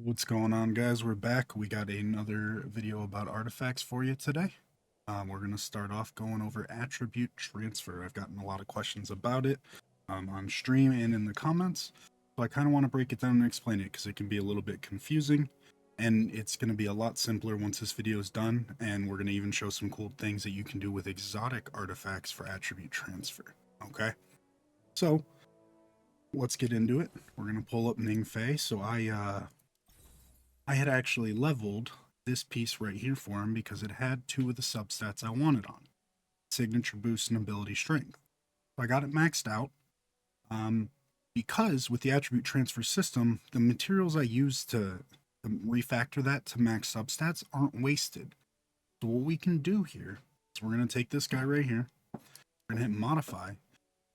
What's going on, guys? We're back. We got another video about artifacts for you today. We're going to start off going over attribute transfer. I've gotten a lot of questions about it on stream and in the comments. So I kind of want to break it down and explain it because it can be a little bit confusing. And it's going to be a lot simpler once this video is done. And we're going to even show some cool things that you can do with exotic artifacts for attribute transfer. Okay? So let's get into it. We're going to pull up Ningfei. So I had actually leveled this piece right here for him because it had two of the substats I wanted on. Signature boost and ability strength. So I got it maxed out. Because with the attribute transfer system, the materials I use to refactor that to max substats aren't wasted. So what we can do here is we're going to take this guy right here. We're going to hit modify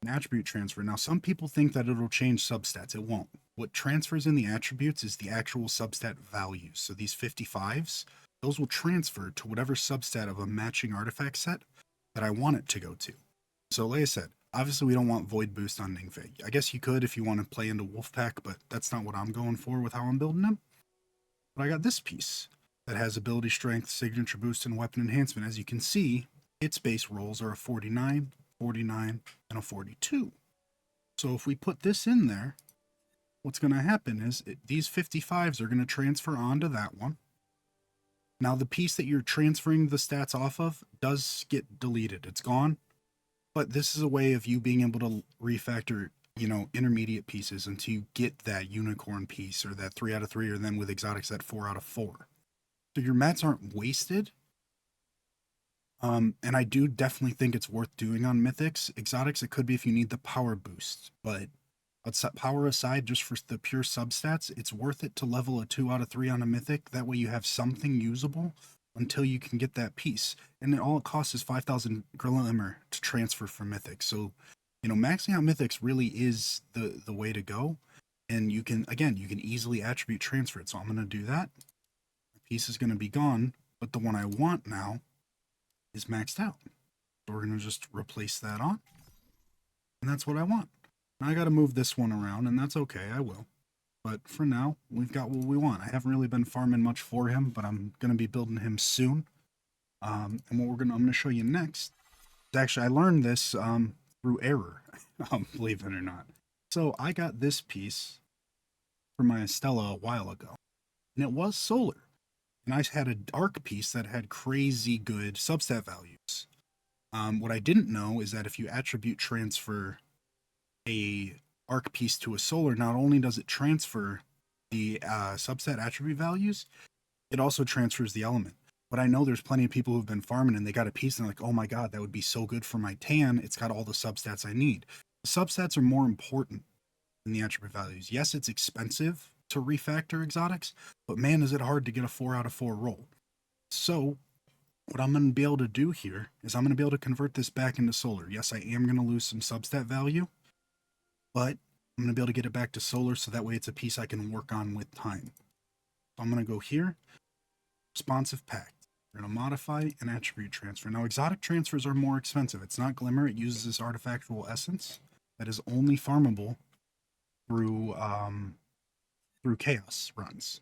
and attribute transfer. Now, some people think that it'll change substats. It won't. What transfers in the attributes is the actual substat values. So these 55s, those will transfer to whatever substat of a matching artifact set that I want it to go to. So like I said, obviously we don't want void boost on Ningfei. I guess you could if you want to play into Wolfpack, but that's not what I'm going for with how I'm building him. But I got this piece that has ability strength, signature boost, and weapon enhancement. As you can see, its base rolls are a 49, 49, and a 42. So if we put this in there, what's going to happen is these 55s are going to transfer onto that one. Now, the piece that you're transferring the stats off of does get deleted. It's gone. But this is a way of you being able to refactor, intermediate pieces until you get that unicorn piece or that 3 out of 3, or then with exotics, that 4 out of 4. So your mats aren't wasted. And I do definitely think it's worth doing on Mythics. Exotics, it could be if you need the power boost, but power aside, just for the pure substats, it's worth it to level a 2 out of 3 on a Mythic. That way you have something usable until you can get that piece. And then all it costs is 5,000 Glimmer to transfer from Mythic. So, maxing out Mythics really is the way to go. And you can easily attribute transfer it. So I'm going to do that. The piece is going to be gone, but the one I want now is maxed out. So we're going to just replace that on. And that's what I want. Now I got to move this one around, and that's okay, I will. But for now, we've got what we want. I haven't really been farming much for him, but I'm going to be building him soon. And what I'm going to show you next is actually, I learned this through error, believe it or not. So I got this piece for my Estella a while ago, and it was solar. And I had a dark piece that had crazy good substat values. What I didn't know is that if you attribute transfer a arc piece to a solar, not only does it transfer the subset attribute values, it also transfers the element. But I know there's plenty of people who've been farming and they got a piece and they're like, oh my god, that would be so good for my tan. It's got all the substats I need. The substats are more important than the attribute values. Yes, it's expensive to refactor exotics, but man, is it hard to get a 4 out of 4 roll. So what I'm going to be able to do here is I'm going to be able to convert this back into solar. Yes, I am going to lose some substat value, but I'm going to be able to get it back to solar so that way it's a piece I can work on with time. So I'm going to go here, responsive pact. We're going to modify an attribute transfer. Now, exotic transfers are more expensive. It's not Glimmer. It uses this artifactual essence that is only farmable through chaos runs.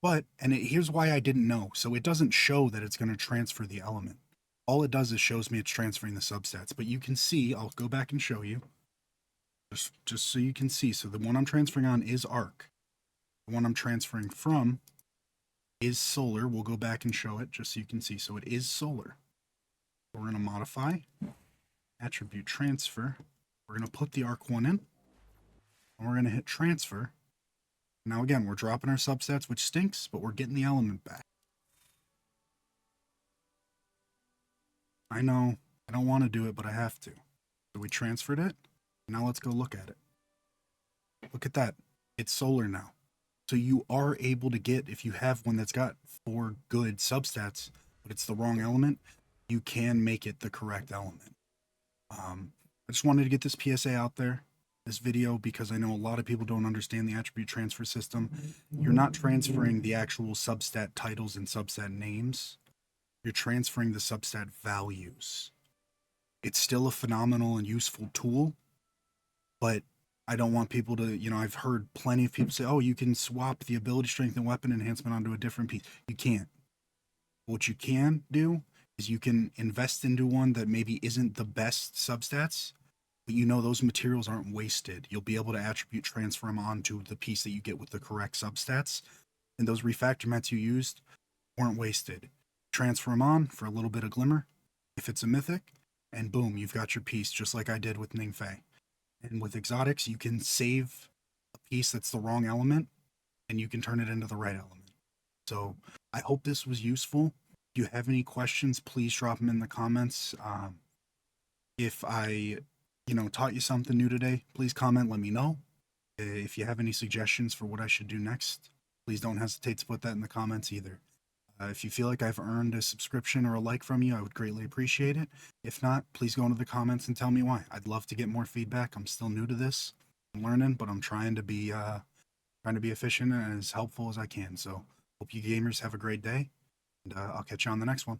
But, here's why I didn't know. So it doesn't show that it's going to transfer the element. All it does is shows me it's transferring the substats. But you can see, I'll go back and show you. Just so you can see. So the one I'm transferring on is arc. The one I'm transferring from is solar. We'll go back and show it just so you can see. So it is solar. We're going to modify attribute transfer. We're going to put the arc one in. And we're going to hit transfer. Now again, we're dropping our substats, which stinks, but we're getting the element back. I know, I don't want to do it, but I have to. So we transferred it. Now let's go look at it. Look at that. It's solar now. So you are able to get, if you have one that's got 4 good substats, but it's the wrong element, you can make it the correct element. I just wanted to get this PSA out there, this video, because I know a lot of people don't understand the attribute transfer system. You're not transferring the actual substat titles and substat names. You're transferring the substat values. It's still a phenomenal and useful tool, but I don't want people to, I've heard plenty of people say, oh, you can swap the ability, strength, and weapon enhancement onto a different piece. You can't. What you can do is you can invest into one that maybe isn't the best substats, but those materials aren't wasted. You'll be able to attribute transfer them onto the piece that you get with the correct substats. And those refactor mats you used weren't wasted. Transfer them on for a little bit of glimmer, if it's a mythic, and boom, you've got your piece, just like I did with Ningfei. And with exotics, you can save a piece that's the wrong element, and you can turn it into the right element. So I hope this was useful. If you have any questions, please drop them in the comments. If I, taught you something new today, please comment, let me know. If you have any suggestions for what I should do next, please don't hesitate to put that in the comments either. If you feel like I've earned a subscription or a like from you, I would greatly appreciate it. If not, please go into the comments and tell me why. I'd love to get more feedback. I'm still new to this. I'm learning, but I'm trying to be efficient and as helpful as I can. So hope you gamers have a great day, and I'll catch you on the next one.